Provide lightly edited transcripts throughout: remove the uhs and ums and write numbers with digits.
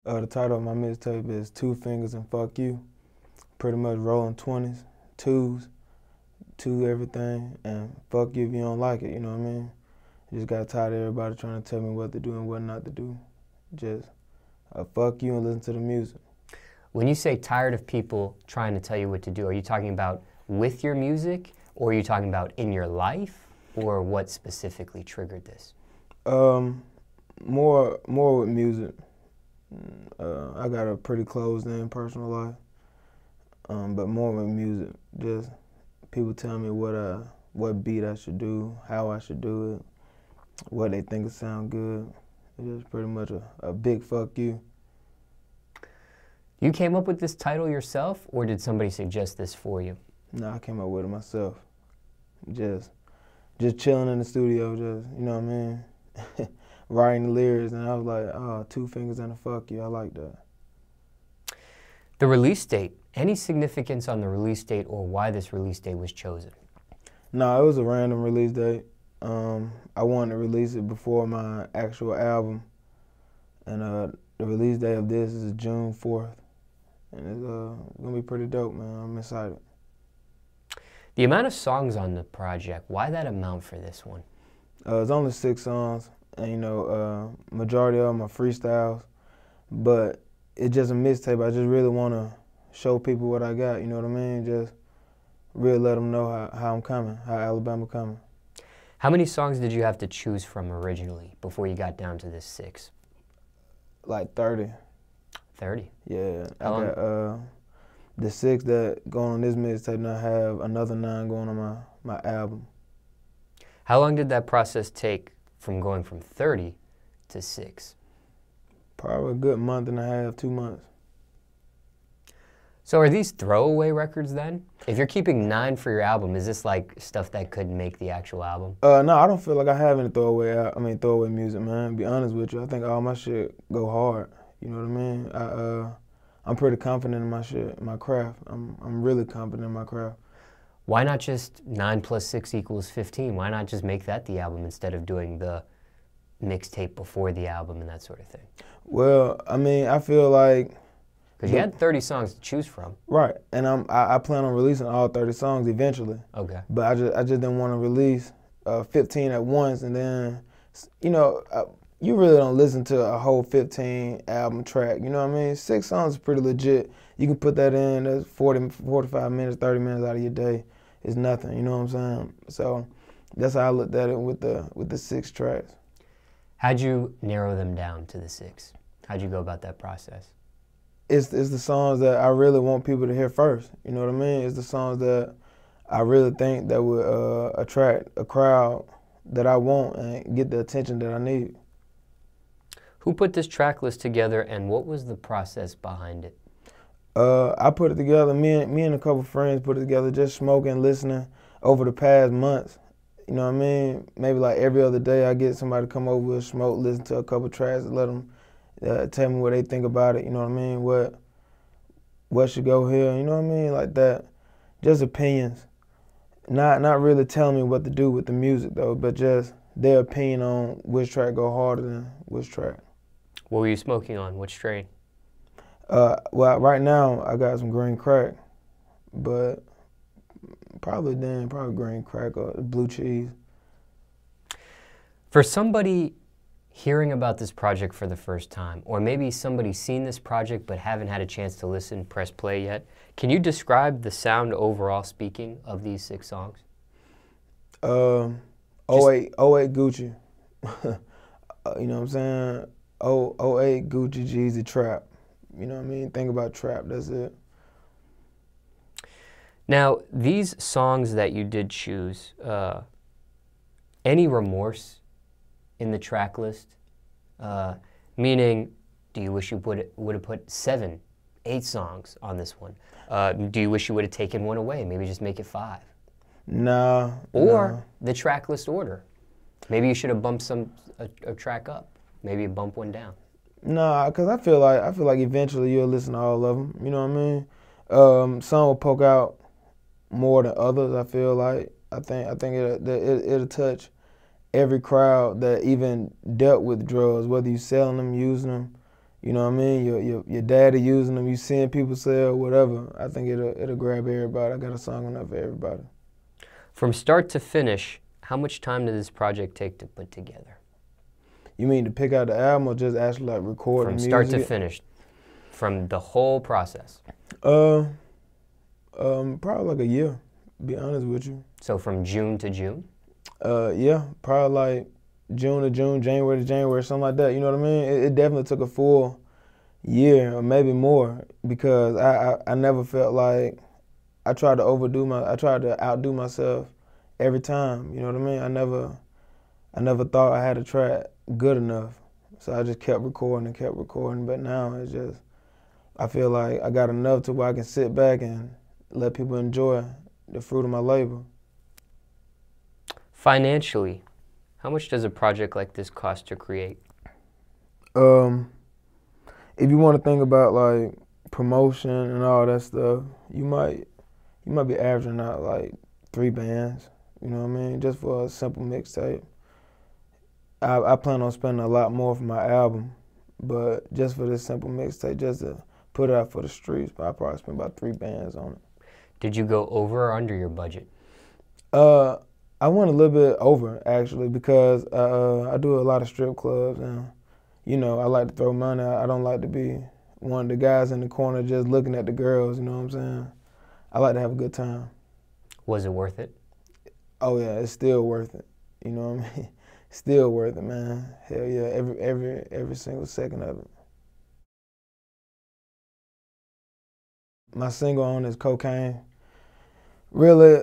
The title of my mixtape is Two Fingers and Fuck You. Pretty much rolling 20s, twos, to everything, and fuck you if you don't like it, you know what I mean? Just got tired of everybody trying to tell me what to do and what not to do. Just fuck you and listen to the music. When you say tired of people trying to tell you what to do, are you talking about with your music, or are you talking about in your life, or what specifically triggered this? More with music. I got a pretty closed-in personal life, but more with music. Just people tell me what beat I should do, how I should do it, what they think it sound good. It's just pretty much a big fuck you. You came up with this title yourself, or did somebody suggest this for you? No, I came up with it myself. Just chilling in the studio, just, you know what I mean? Writing the lyrics, and I was like, oh, 2 fingers and a fuck you, I like that. The release date, any significance on the release date or why this release date was chosen? No, it was a random release date. I wanted to release it before my actual album, and the release date of this is June 4th, and it's gonna be pretty dope, man. I'm excited. The amount of songs on the project, why that amount for this one? It's only 6 songs, and you know, majority of them are freestyles, but it's just a mixtape. I just really want to show people what I got, you know what I mean? Just really let them know how I'm coming, how Alabama coming. How many songs did you have to choose from originally before you got down to this 6? Like 30. 30? Yeah. I got the 6 that go on this mixtape, and I have another 9 going on my album. How long did that process take from going from 30 to 6? Probably a good month and a half, 2 months. So are these throwaway records then? If you're keeping 9 for your album, is this like stuff that could make the actual album? No, I don't feel like I have any throwaway music, man. To be honest with you, I think all my shit go hard. You know what I mean? I'm pretty confident in my shit, my craft. I'm really confident in my craft. Why not just 9 plus 6 equals 15? Why not just make that the album instead of doing the mixtape before the album and that sort of thing? Well, I mean, I feel like... Because you had 30 songs to choose from. Right, and I plan on releasing all 30 songs eventually. Okay. But I just didn't want to release 15 at once, and then, you know, you really don't listen to a whole 15 album track, you know what I mean? 6 songs is pretty legit. You can put that in, that's 40, 45 minutes, 30 minutes out of your day. It's nothing, you know what I'm saying? So that's how I looked at it with the 6 tracks. How'd you narrow them down to the 6? How'd you go about that process? It's the songs that I really want people to hear first, you know what I mean? It's the songs that I really think that would attract a crowd that I want and get the attention that I need. Who put this track list together, and what was the process behind it? I put it together, me and a couple friends put it together, just smoking, listening over the past months. You know what I mean? Maybe like every other day I get somebody to come over, smoke, listen to a couple tracks, and let them tell me what they think about it, you know what I mean? What should go here, you know what I mean? Like that. Just opinions. Not really telling me what to do with the music though, but just their opinion on which track go harder than which track. What were you smoking on? Which strain? Well, right now I got some green crack, but probably green crack or blue cheese. For somebody hearing about this project for the first time, or maybe somebody's seen this project but haven't had a chance to listen, press play yet, can you describe the sound overall speaking of these 6 songs? 08 Gucci. You know what I'm saying? 08 Gucci, Jeezy, Trap. You know what I mean? Think about Trap, that's it. Now, these songs that you did choose, any remorse in the track list? Meaning, do you wish you would have put 7, 8 songs on this one? Do you wish you would have taken one away, maybe just make it 5? Nah. Or the track list order. Maybe you should have bumped a track up. Maybe you bump one down. Nah, cause I feel like eventually you'll listen to all of them. You know what I mean? Some will poke out more than others. I feel like I think it'll touch every crowd that even dealt with drugs, whether you selling them, using them. You know what I mean? Your daddy using them, you seeing people sell, whatever. I think it'll grab everybody. I got a song on that for everybody. From start to finish, how much time did this project take to put together? You mean to pick out the album or just actually like record the music? From start to finish, from the whole process. Probably like a year, to be honest with you. So from June to June? Yeah, probably like June to June, January to January, something like that. You know what I mean? It definitely took a full year or maybe more because I never felt like I tried to outdo myself every time. You know what I mean? I never thought I had a track good enough. So I just kept recording and kept recording. But now it's just, I feel like I got enough to where I can sit back and let people enjoy the fruit of my labor. Financially, how much does a project like this cost to create? If you want to think about like promotion and all that stuff, you might be averaging out like 3 bands. You know what I mean? Just for a simple mixtape. I plan on spending a lot more for my album, but just for this simple mixtape, just to put it out for the streets, I probably spent about 3 bands on it. Did you go over or under your budget? I went a little bit over actually because I do a lot of strip clubs and you know I like to throw money. I don't like to be one of the guys in the corner just looking at the girls. You know what I'm saying? I like to have a good time. Was it worth it? Oh yeah, it's still worth it. You know what I mean? Still worth it, man. Hell yeah, every single second of it. My single on is Cocaine. Really,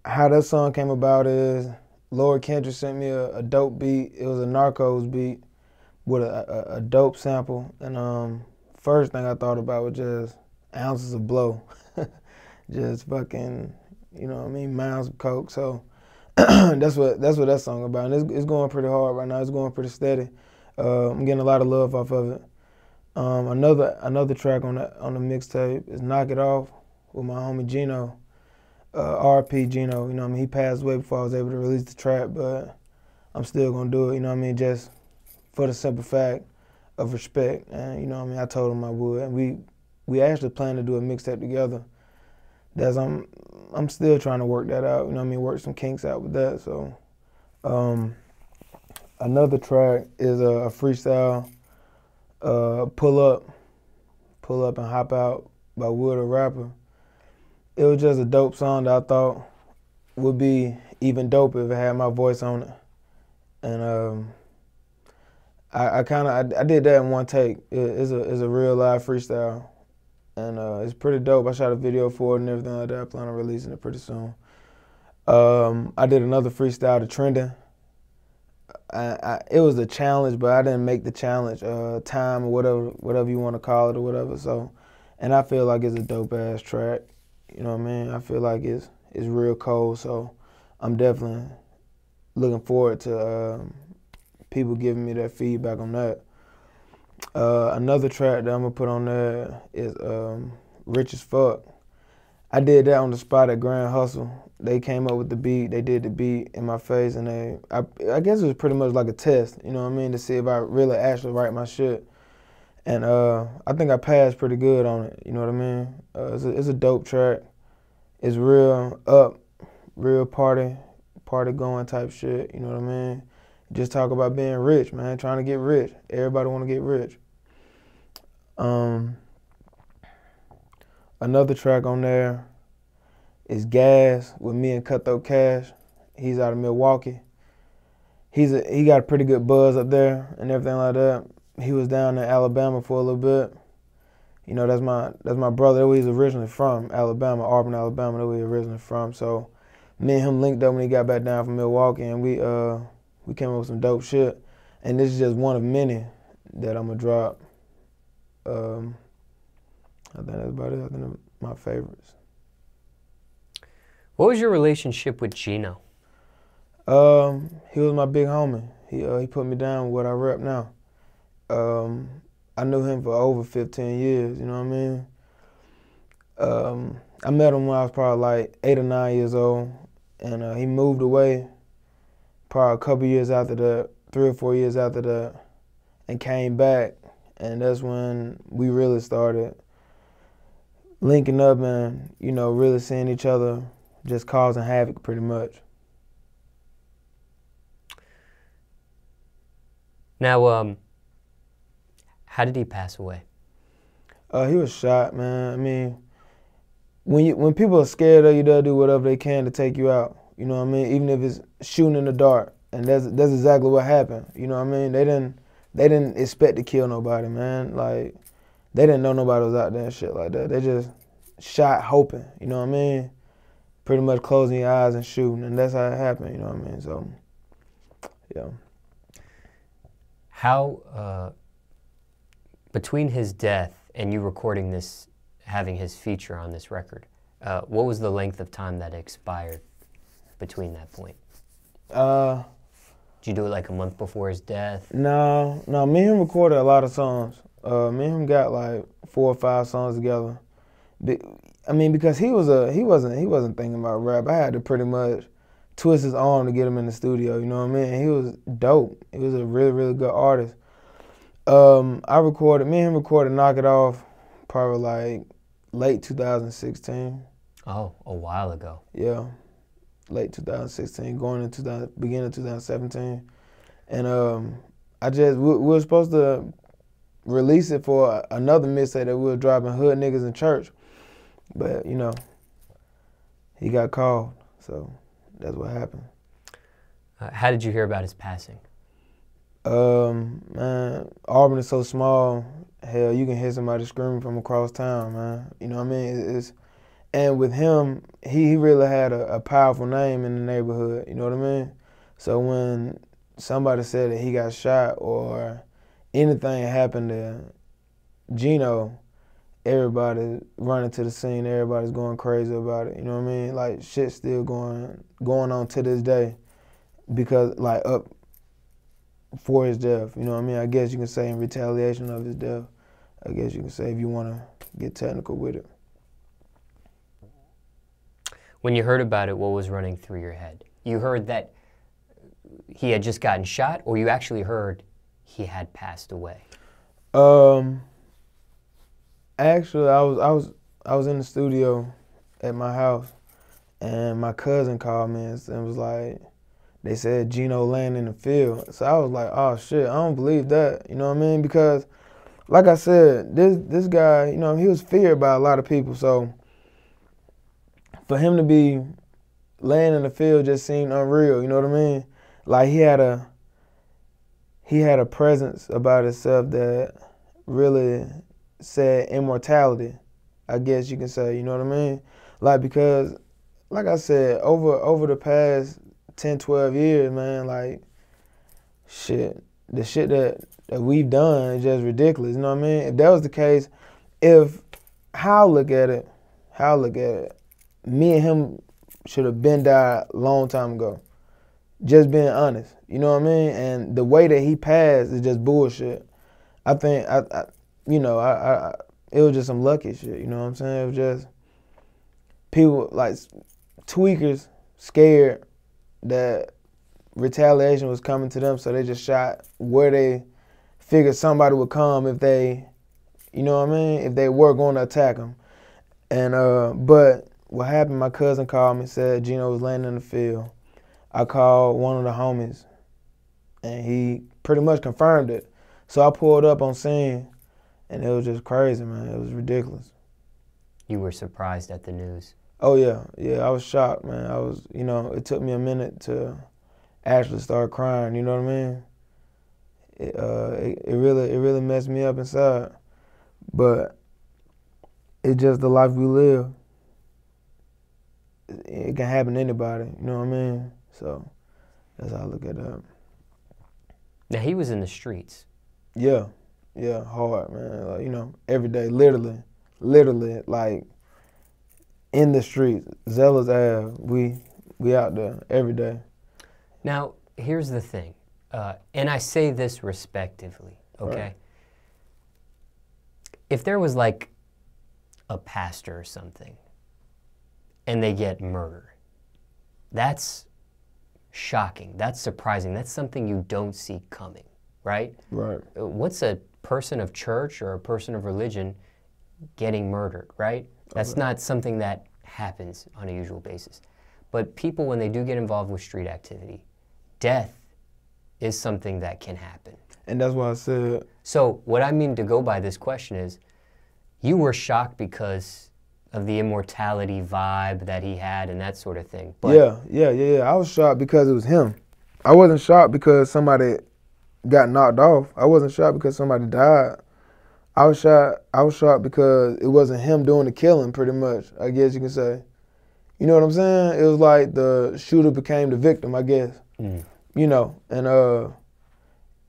how that song came about is Lord Kendrick sent me a dope beat. It was a Narcos beat with a dope sample. And first thing I thought about was just ounces of blow. Just fucking, you know what I mean, mounds of coke. So that's what that song about. And it's going pretty hard right now. It's going pretty steady. I'm getting a lot of love off of it. Another track on the mixtape is Knock It Off with my homie Chino. RP Chino, you know what I mean? He passed away before I was able to release the track, but I'm still gonna do it, you know what I mean? Just for the simple fact of respect. And you know what I mean? I told him I would. And we actually plan to do a mixtape together. I'm still trying to work that out, you know what I mean? Work some kinks out with that. So another track is a freestyle, Pull Up and Hop Out by Wood, a rapper. It was just a dope song that I thought would be even doper if it had my voice on it. And I did that in one take. It's a real live freestyle. And it's pretty dope. I shot a video for it and everything like that. I plan on releasing it pretty soon. I did another freestyle to Trending. It was a challenge, but I didn't make the challenge time or whatever you want to call it or whatever. So, and I feel like it's a dope ass track. You know what I mean? I feel like it's real cold. So, I'm definitely looking forward to people giving me their feedback on that. Another track that I'm gonna put on there is Rich as Fuck. I did that on the spot at Grand Hustle. They came up with the beat, they did the beat in my face, and I guess it was pretty much like a test, you know what I mean, to see if I really actually write my shit. And I think I passed pretty good on it, you know what I mean? It's a dope track. It's real up, real party going type shit, you know what I mean? Just talk about being rich, man, trying to get rich. Everybody want to get rich. Another track on there is Gas with me and Cutthroat Cash. He's out of Milwaukee. He got a pretty good buzz up there and everything like that. He was down in Alabama for a little bit. You know, that's my brother. That's where he's originally from, Alabama, Auburn, Alabama. That's where he's originally from. So me and him linked up when he got back down from Milwaukee, and we came up with some dope shit. And this is just one of many that I'm gonna drop. I think that's about it. I think they're my favorites. What was your relationship with Chino? He was my big homie. He put me down with what I rep now. I knew him for over 15 years, you know what I mean? I met him when I was probably like 8 or 9 years old, and he moved away probably a couple years after that, 3 or 4 years after that, and came back and that's when we really started linking up and, you know, really seeing each other just causing havoc pretty much. Now, how did he pass away? He was shot, man. I mean, when people are scared of you, they'll do whatever they can to take you out. You know what I mean? Even if it's shooting in the dark, and that's exactly what happened. You know what I mean? They didn't expect to kill nobody, man. Like, they didn't know nobody was out there and shit like that. They just shot hoping. You know what I mean? Pretty much closing your eyes and shooting, and that's how it happened. You know what I mean? So, yeah. How, between his death and you recording this, having his feature on this record, what was the length of time that expired between that point? Did you do it like a month before his death? No, me and him recorded a lot of songs. Me and him got like 4 or 5 songs together. I mean, because he wasn't thinking about rap. I had to pretty much twist his arm to get him in the studio. You know what I mean? And he was dope. He was a really, really good artist. Me and him recorded "Knock It Off" probably like late 2016. Oh, a while ago. Yeah, late 2016, going into beginning of 2017, and we were supposed to release it for another mixtape that we were dropping, Hood Niggas in Church, but you know, he got called, so that's what happened. How did you hear about his passing? Man, Auburn is so small. Hell, you can hear somebody screaming from across town, man. You know what I mean? And with him, he really had a powerful name in the neighborhood. You know what I mean? So when somebody said that he got shot or anything happened to Chino, everybody running to the scene. Everybody's going crazy about it. You know what I mean? Like, shit's still going on to this day because, like, up for his death. You know what I mean? I guess you can say in retaliation of his death. I guess you can say if you want to get technical with it. When you heard about it, what was running through your head? You heard that he had just gotten shot, or you actually heard he had passed away? Actually, I was in the studio at my house, and my cousin called me and was like, they said Chino laying in the field. So I was like, oh shit, I don't believe that. You know what I mean? Because, like I said, this guy, you know, he was feared by a lot of people. So for him to be laying in the field just seemed unreal. You know what I mean? Like he had a presence about himself that really said immortality, I guess you can say. You know what I mean? Like, because, like I said, over the past 10, 12 years, man, like, shit, the shit that we've done is just ridiculous, you know what I mean? If that was the case, how I look at it, me and him should have been died a long time ago. Just being honest, you know what I mean? And the way that he passed is just bullshit. I think, it was just some lucky shit, you know what I'm saying? It was just people, like, tweakers scared that retaliation was coming to them, so they just shot where they figured somebody would come if they, you know what I mean, if they were going to attack them. And but what happened, my cousin called me and said Chino was laying in the field. I called one of the homies, and he pretty much confirmed it. So I pulled up on scene, and it was just crazy, man. It was ridiculous. You were surprised at the news? Oh yeah, I was shocked, man. I was, you know, it took me a minute to actually start crying. You know what I mean? It really messed me up inside. But it's just the life we live. It can happen to anybody. You know what I mean? So that's how I look at that. Now he was in the streets. Yeah, hard, man. Like, you know, every day, literally, like, in the streets, Zealous Ave, we out there every day. Now, here's the thing, and I say this respectively, okay? Right. If there was like a pastor or something, and they get murdered, that's shocking, that's surprising, that's something you don't see coming, right? Right. What's a person of church or a person of religion getting murdered, right? That's not something that happens on a usual basis. But people, when they do get involved with street activity, death is something that can happen. And that's why I said... So what I mean to go by this question is, you were shocked because of the immortality vibe that he had and that sort of thing. But yeah. I was shocked because it was him. I wasn't shocked because somebody got knocked off. I wasn't shocked because somebody died. I was shocked because it wasn't him doing the killing, pretty much, I guess you can say. You know what I'm saying? It was like the shooter became the victim, I guess. You know, and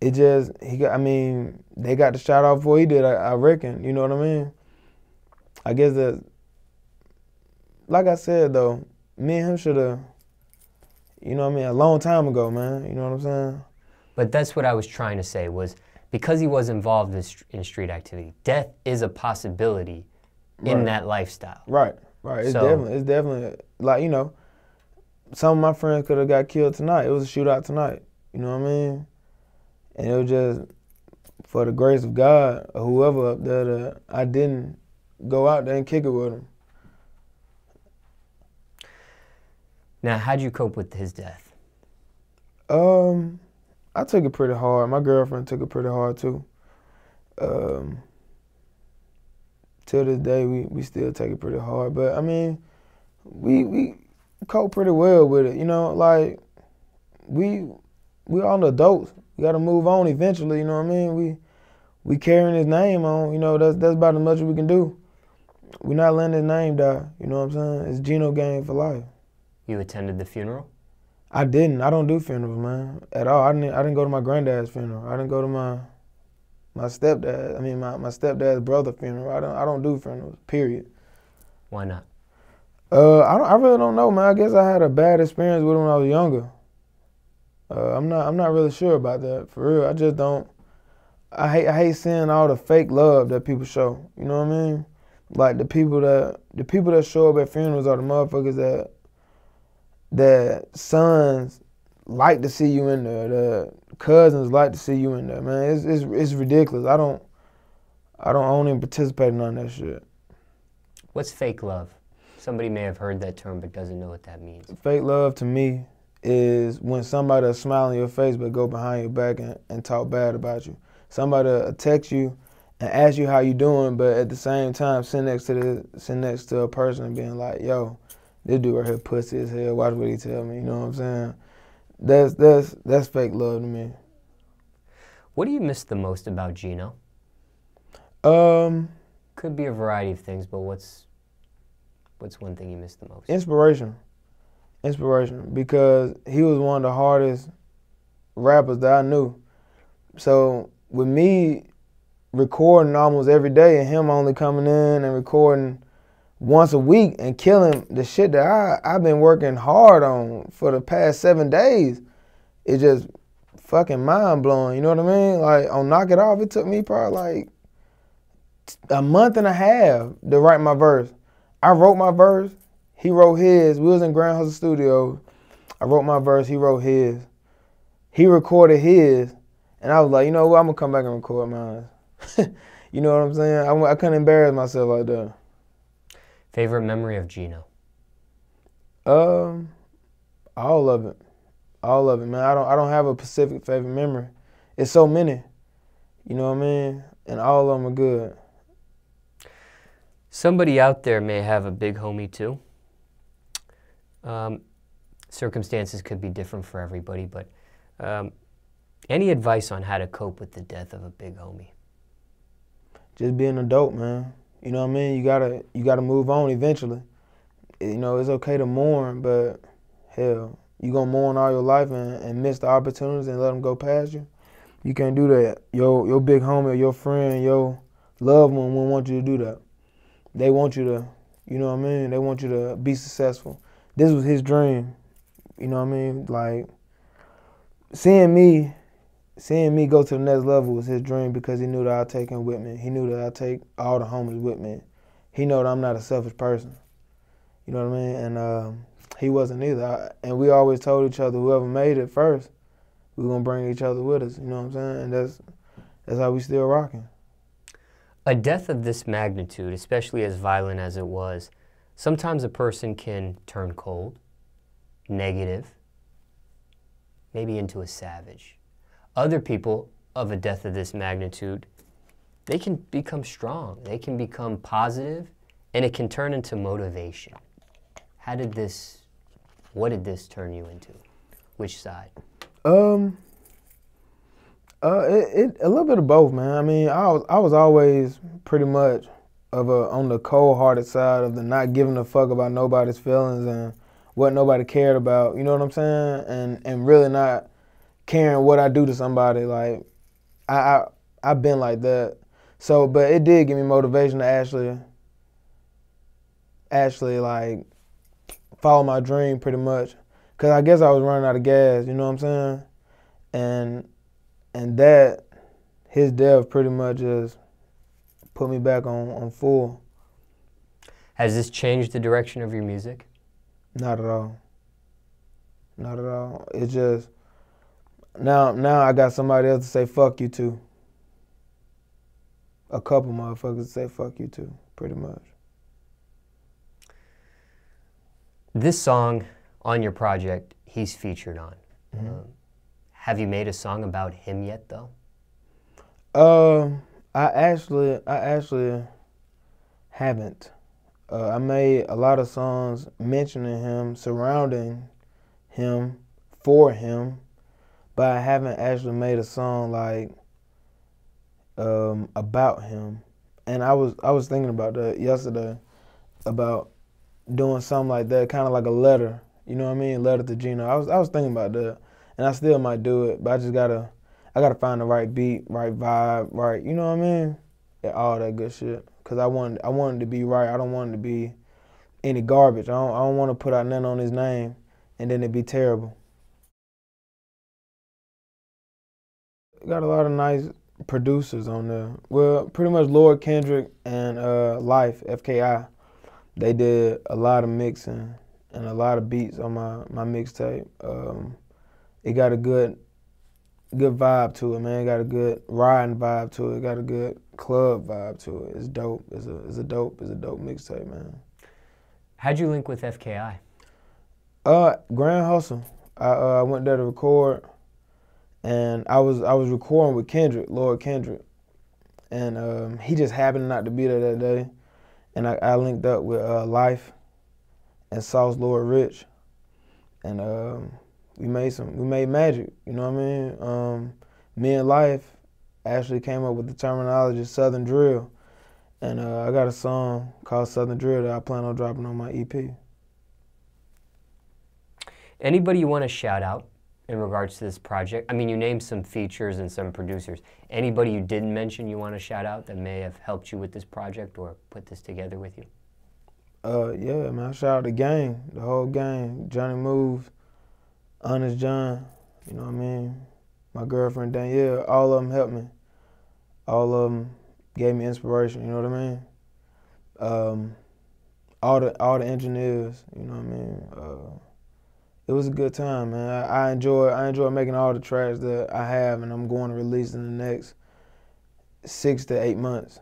it just, they got the shot off before he did, I reckon. You know what I mean? I guess that, like I said, though, me and him should have, you know what I mean, a long time ago, man. You know what I'm saying? But that's what I was trying to say was, because he was involved in street activity, death is a possibility in that lifestyle. Right. It's definitely, like, you know, some of my friends could have got killed tonight. It was a shootout tonight. You know what I mean? And it was just for the grace of God or whoever up there that I didn't go out there and kick it with him. Now, how'd you cope with his death? I took it pretty hard. My girlfriend took it pretty hard too. Till this day, we still take it pretty hard. But I mean, we cope pretty well with it. You know, like we all adults. We got to move on eventually. You know what I mean? We carrying his name on. You know, that's about as much as we can do. We're not letting his name die. You know what I'm saying? It's Chino game for life. You attended the funeral? I didn't. I don't do funerals, man, at all. I didn't go to my granddad's funeral. I didn't go to my stepdad. I mean, my stepdad's brother funeral. I don't do funerals. Period. Why not? I really don't know, man. I guess I had a bad experience with him when I was younger. I'm not really sure about that, for real. I just don't. I hate seeing all the fake love that people show. You know what I mean? Like the people that show up at funerals are the motherfuckers that sons like to see you in there, the cousins like to see you in there, man. It's ridiculous. I don't even participate in none of that shit. What's fake love? Somebody may have heard that term but doesn't know what that means. Fake love to me is when somebody will smile in your face but go behind your back and talk bad about you. Somebody will text you and ask you how you doing, but at the same time sit next to a person and being like, yo, this dude right here pussy as hell, watch what he tell me, you know what I'm saying? That's fake love to me. What do you miss the most about Chino? Could be a variety of things, but what's one thing you miss the most? Inspiration, because he was one of the hardest rappers that I knew. So with me recording almost every day and him only coming in and recording once a week and killing the shit that I've been working hard on for the past 7 days, it's just fucking mind blowing. You know what I mean? Like on Knock It Off, it took me probably like a month and a half to write my verse. I wrote my verse, he wrote his. We was in Grand Hustle Studios. I wrote my verse, he wrote his. He recorded his, and I was like, you know what, I'm gonna come back and record mine. You know what I'm saying? I couldn't embarrass myself like that. Favorite memory of Chino? All of it. All of it, man. I don't have a specific favorite memory. It's so many. You know what I mean? And all of them are good. Somebody out there may have a big homie too. Circumstances could be different for everybody, but any advice on how to cope with the death of a big homie? Just be an adult, man. You know what I mean? You gotta move on eventually. You know, it's okay to mourn, but hell, you gonna mourn all your life and miss the opportunities and let them go past you? You can't do that. Your big homie, or your friend, your loved one won't want you to do that. They want you to, you know what I mean? They want you to be successful. This was his dream. You know what I mean? Like, seeing me go to the next level was his dream because he knew that I'd take him with me. He knew that I'd take all the homies with me. He know that I'm not a selfish person. You know what I mean? And he wasn't either. And we always told each other, whoever made it first, we were gonna bring each other with us. You know what I'm saying? And that's how we still rocking. A death of this magnitude, especially as violent as it was, sometimes a person can turn cold, negative, maybe into a savage. Other people of a death of this magnitude, they can become strong, they can become positive, and it can turn into motivation. What did this turn you into? Which side? A little bit of both, man. I mean, I was always pretty much on the cold-hearted side of the not giving a fuck about nobody's feelings and what nobody cared about. You know what I'm saying? And really not caring what I do to somebody. Like I've been like that. So, but it did give me motivation to actually like follow my dream pretty much. Cause I guess I was running out of gas. You know what I'm saying? And that, his death pretty much just put me back on full. Has this changed the direction of your music? Not at all. Not at all. It's just, now I got somebody else to say fuck you to. A couple motherfuckers to say fuck you to, pretty much. This song on your project, he's featured on. Mm-hmm. Have you made a song about him yet, though? I actually haven't. I made a lot of songs mentioning him, surrounding him, for him, but I haven't actually made a song like about him. And I was thinking about that yesterday, about doing something like that, kind of like a letter. You know what I mean? Letter to Chino. I was thinking about that, and I still might do it, but I gotta find the right beat, right vibe, right. You know what I mean? Yeah, all that good shit. Cause I want it to be right. I don't want it to be any garbage. I don't want to put out nothing on his name, and then it be terrible. Got a lot of nice producers on there. Well, pretty much Lord Kendrick and Life, FKI. They did a lot of mixing and a lot of beats on my mixtape. It got a good vibe to it, man. It got a good riding vibe to it. It got a good club vibe to it. It's dope. It's a dope mixtape, man. How'd you link with FKI? Grand Hustle. I went there to record, and I was recording with Kendrick, Lord Kendrick, and he just happened not to be there that day, and I linked up with Life and Sauce Lord Rich, and we made magic. You know what I mean? Me and Life actually came up with the terminology Southern Drill, and I got a song called Southern Drill that I plan on dropping on my EP. Anybody you want to shout out in regards to this project? I mean, you named some features and some producers. Anybody you didn't mention you want to shout out that may have helped you with this project or put this together with you? Yeah, man, shout out the gang, the whole gang. Johnny Moves, Honest John, you know what I mean? My girlfriend Danielle, all of them helped me. All of them gave me inspiration, you know what I mean? All the engineers, you know what I mean? It was a good time, man. I enjoy making all the tracks that I have, and I'm going to release in the next 6 to 8 months.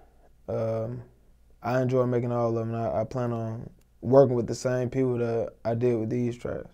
I enjoy making all of them. I plan on working with the same people that I did with these tracks.